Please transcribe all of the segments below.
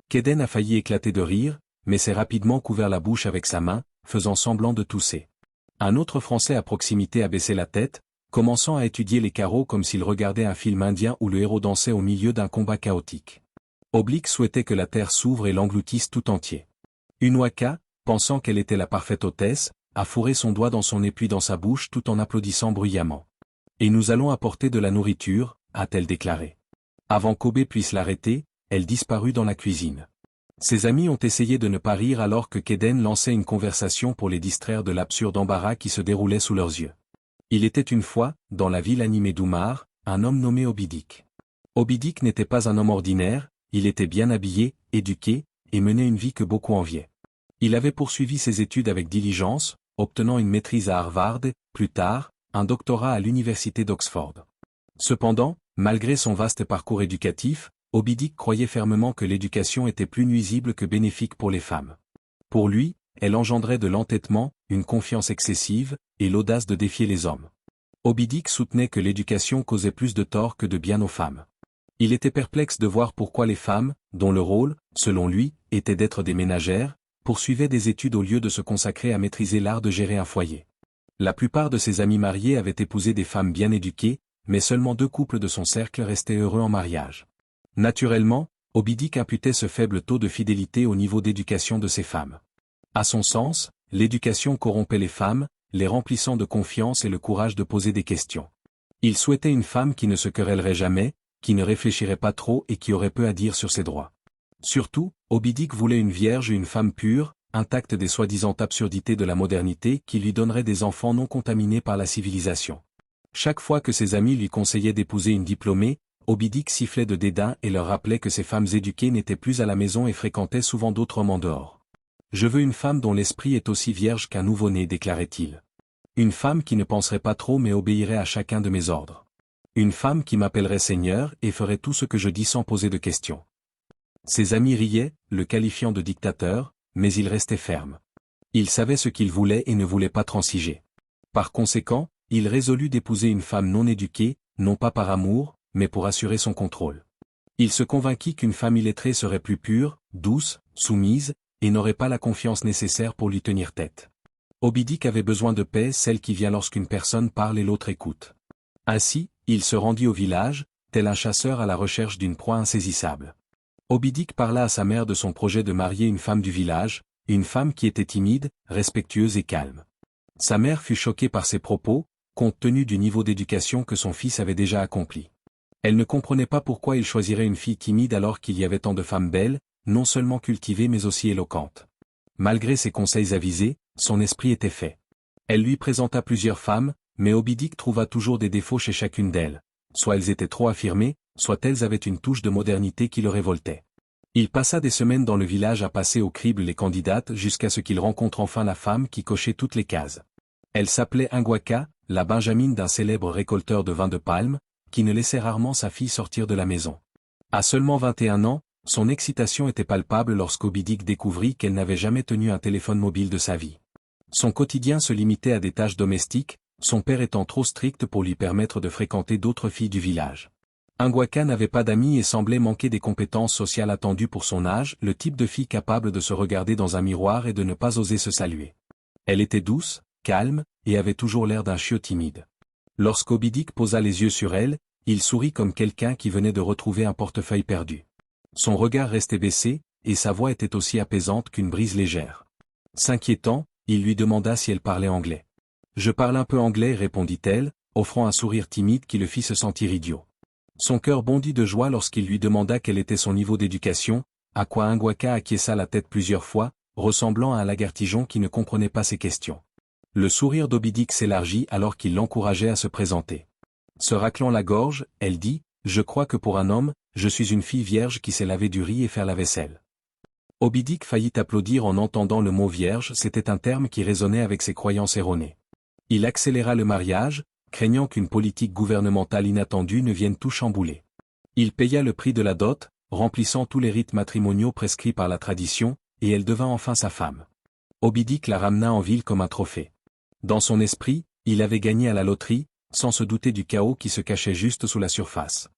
Kéden a failli éclater de rire, mais s'est rapidement couvert la bouche avec sa main, faisant semblant de tousser. Un autre Français à proximité a baissé la tête, commençant à étudier les carreaux comme s'il regardait un film indien où le héros dansait au milieu d'un combat chaotique. Oblique souhaitait que la terre s'ouvre et l'engloutisse tout entier. Unwaka, pensant qu'elle était la parfaite hôtesse, a fourré son doigt dans son nez puis dans sa bouche tout en applaudissant bruyamment. « Et nous allons apporter de la nourriture » a-t-elle déclaré. Avant qu'Obé puisse l'arrêter, elle disparut dans la cuisine. Ses amis ont essayé de ne pas rire alors que Kéden lançait une conversation pour les distraire de l'absurde embarras qui se déroulait sous leurs yeux. Il était une fois, dans la ville animée d'Oumar, un homme nommé Obidik. Obidik n'était pas un homme ordinaire, il était bien habillé, éduqué, et menait une vie que beaucoup enviaient. Il avait poursuivi ses études avec diligence, obtenant une maîtrise à Harvard, plus tard, un doctorat à l'université d'Oxford. Cependant, malgré son vaste parcours éducatif, Obidik croyait fermement que l'éducation était plus nuisible que bénéfique pour les femmes. Pour lui, elle engendrait de l'entêtement, une confiance excessive, et l'audace de défier les hommes. Obidik soutenait que l'éducation causait plus de tort que de bien aux femmes. Il était perplexe de voir pourquoi les femmes, dont le rôle, selon lui, était d'être des ménagères, poursuivaient des études au lieu de se consacrer à maîtriser l'art de gérer un foyer. La plupart de ses amis mariés avaient épousé des femmes bien éduquées, mais seulement 2 couples de son cercle restaient heureux en mariage. Naturellement, Obidik imputait ce faible taux de fidélité au niveau d'éducation de ces femmes. À son sens, l'éducation corrompait les femmes, les remplissant de confiance et le courage de poser des questions. Il souhaitait une femme qui ne se querellerait jamais, qui ne réfléchirait pas trop et qui aurait peu à dire sur ses droits. Surtout, Obidik voulait une vierge et une femme pure, intacte des soi-disant absurdités de la modernité qui lui donnerait des enfants non contaminés par la civilisation. Chaque fois que ses amis lui conseillaient d'épouser une diplômée, Obidik sifflait de dédain et leur rappelait que ces femmes éduquées n'étaient plus à la maison et fréquentaient souvent d'autres hommes en dehors. « Je veux une femme dont l'esprit est aussi vierge qu'un nouveau-né » déclarait-il. « Une femme qui ne penserait pas trop mais obéirait à chacun de mes ordres. Une femme qui m'appellerait Seigneur et ferait tout ce que je dis sans poser de questions. » Ses amis riaient, le qualifiant de dictateur, mais il restait ferme. Il savait ce qu'il voulait et ne voulait pas transiger. Par conséquent, il résolut d'épouser une femme non éduquée, non pas par amour, mais pour assurer son contrôle. Il se convainquit qu'une femme illettrée serait plus pure, douce, soumise, et n'aurait pas la confiance nécessaire pour lui tenir tête. Obidik avait besoin de paix, celle qui vient lorsqu'une personne parle et l'autre écoute. Ainsi, il se rendit au village, tel un chasseur à la recherche d'une proie insaisissable. Obidik parla à sa mère de son projet de marier une femme du village, une femme qui était timide, respectueuse et calme. Sa mère fut choquée par ses propos, compte tenu du niveau d'éducation que son fils avait déjà accompli. Elle ne comprenait pas pourquoi il choisirait une fille timide alors qu'il y avait tant de femmes belles, non seulement cultivées mais aussi éloquentes. Malgré ses conseils avisés, son esprit était fait. Elle lui présenta plusieurs femmes, mais Obidik trouva toujours des défauts chez chacune d'elles. Soit elles étaient trop affirmées, soit elles avaient une touche de modernité qui le révoltait. Il passa des semaines dans le village à passer au crible les candidates jusqu'à ce qu'il rencontre enfin la femme qui cochait toutes les cases. Elle s'appelait Ingwaka, la benjamine d'un célèbre récolteur de vin de palme, qui ne laissait rarement sa fille sortir de la maison. À seulement 21 ans, son excitation était palpable lorsqu'Obidik découvrit qu'elle n'avait jamais tenu un téléphone mobile de sa vie. Son quotidien se limitait à des tâches domestiques, son père étant trop strict pour lui permettre de fréquenter d'autres filles du village. Ingwaka n'avait pas d'amis et semblait manquer des compétences sociales attendues pour son âge, le type de fille capable de se regarder dans un miroir et de ne pas oser se saluer. Elle était douce, calme, et avait toujours l'air d'un chiot timide. Lorsqu'Obidik posa les yeux sur elle, il sourit comme quelqu'un qui venait de retrouver un portefeuille perdu. Son regard restait baissé, et sa voix était aussi apaisante qu'une brise légère. S'inquiétant, il lui demanda si elle parlait anglais. « Je parle un peu anglais » répondit-elle, offrant un sourire timide qui le fit se sentir idiot. Son cœur bondit de joie lorsqu'il lui demanda quel était son niveau d'éducation, à quoi Ingwaka acquiesça la tête plusieurs fois, ressemblant à un lagartijon qui ne comprenait pas ses questions. Le sourire d'Obidik s'élargit alors qu'il l'encourageait à se présenter. Se raclant la gorge, elle dit « Je crois que pour un homme, je suis une fille vierge qui sait laver du riz et faire la vaisselle. » Obidik faillit applaudir en entendant le mot vierge, c'était un terme qui résonnait avec ses croyances erronées. Il accéléra le mariage, craignant qu'une politique gouvernementale inattendue ne vienne tout chambouler. Il paya le prix de la dot, remplissant tous les rites matrimoniaux prescrits par la tradition, et elle devint enfin sa femme. Obidik la ramena en ville comme un trophée. Dans son esprit, il avait gagné à la loterie, sans se douter du chaos qui se cachait juste sous la surface.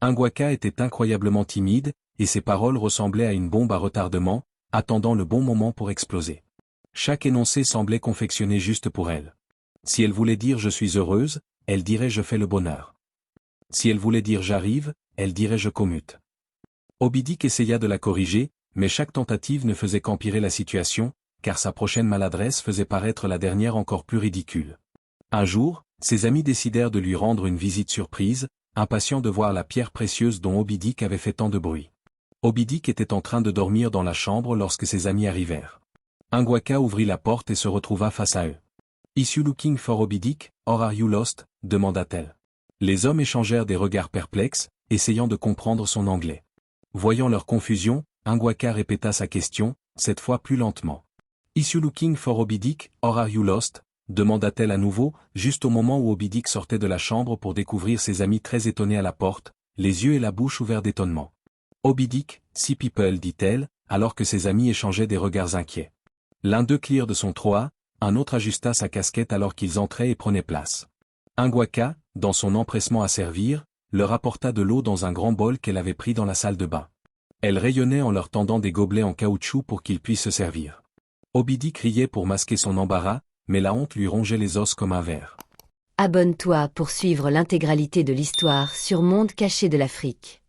Ingwaka était incroyablement timide, et ses paroles ressemblaient à une bombe à retardement, attendant le bon moment pour exploser. Chaque énoncé semblait confectionné juste pour elle. Si elle voulait dire « je suis heureuse », elle dirait « je fais le bonheur ». Si elle voulait dire « j'arrive », elle dirait « je commute ». Moby Dick essaya de la corriger, mais chaque tentative ne faisait qu'empirer la situation, car sa prochaine maladresse faisait paraître la dernière encore plus ridicule. Un jour, ses amis décidèrent de lui rendre une visite surprise, impatients de voir la pierre précieuse dont Moby Dick avait fait tant de bruit. Moby Dick était en train de dormir dans la chambre lorsque ses amis arrivèrent. Ingwaka ouvrit la porte et se retrouva face à eux. « Is you looking for Moby Dick, or are you lost ?» demanda-t-elle. Les hommes échangèrent des regards perplexes, essayant de comprendre son anglais. Voyant leur confusion, Ingwaka répéta sa question, cette fois plus lentement. « Is you looking for Moby Dick, or are you lost ?» demanda-t-elle à nouveau, juste au moment où Moby Dick sortait de la chambre pour découvrir ses amis très étonnés à la porte, les yeux et la bouche ouverts d'étonnement. « Moby Dick, see people » dit-elle, alors que ses amis échangeaient des regards inquiets. L'un d'eux clire de son troa, un autre ajusta sa casquette alors qu'ils entraient et prenaient place. Ingwaka, dans son empressement à servir, leur apporta de l'eau dans un grand bol qu'elle avait pris dans la salle de bain. Elle rayonnait en leur tendant des gobelets en caoutchouc pour qu'ils puissent se servir. Moby Dick riait pour masquer son embarras, mais la honte lui rongeait les os comme un ver. Abonne-toi pour suivre l'intégralité de l'histoire sur Monde Caché de l'Afrique.